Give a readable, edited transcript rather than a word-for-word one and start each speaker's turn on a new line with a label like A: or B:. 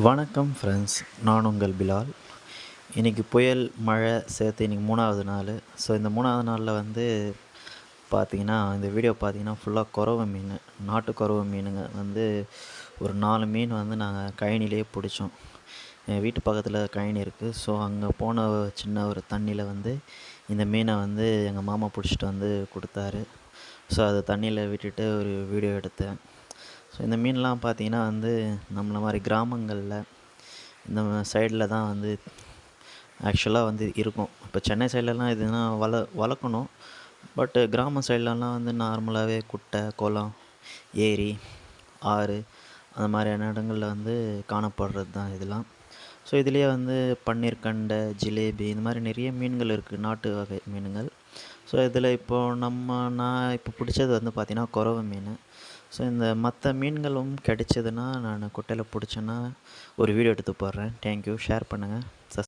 A: வணக்கம் ஃப்ரெண்ட்ஸ், நான் உங்கள் பிலால். இன்றைக்கி புயல், மழை சேர்த்து இன்றைக்கி 3வது நாள். ஸோ இந்த 3வது நாளில் வந்து பார்த்திங்கன்னா, இந்த வீடியோ பார்த்திங்கன்னா ஃபுல்லாக கொறவ மீன், நாட்டு கொறவ மீனுங்க வந்து ஒரு 4 மீன் வந்து நாங்கள் கழனிலேயே பிடிச்சோம். என் வீட்டு பக்கத்தில் கழனி இருக்குது. ஸோ அங்கே போன சின்ன ஒரு தண்ணியில் வந்து இந்த மீனை வந்து எங்கள் மாமா பிடிச்சிட்டு வந்து கொடுத்தாரு. ஸோ அதை தண்ணியில் விட்டுட்டு ஒரு வீடியோ எடுத்தேன். ஸோ இந்த மீன்லாம் பார்த்திங்கன்னா வந்து நம்மள மாதிரி கிராமங்களில் இந்த சைடில் தான் வந்து ஆக்சுவலாக வந்து இருக்கும். இப்போ சென்னை சைட்லலாம் இதுனா வளர்க்கணும். பட்டு கிராம சைட்லலாம் வந்து நார்மலாகவே குட்டை, குளம், ஏரி, ஆறு அந்த மாதிரியான இடங்களில் வந்து காணப்படுறது தான் இதெல்லாம். ஸோ இதுலேயே வந்து பன்னீர் கண்டை, ஜிலேபி இந்த மாதிரி நிறைய மீன்கள் இருக்குது, நாட்டு வகை மீன்கள். ஸோ இதில் நான் இப்போ பிடிச்சது வந்து பார்த்திங்கன்னா கொறவ மீன். ஸோ இந்த மற்ற மீன்களும் கிடைச்சதுன்னா நான் குட்டையில் பிடிச்சேன்னா ஒரு வீடியோ எடுத்து போடுறேன். தேங்க்யூ. ஷேர் பண்ணுங்கள்.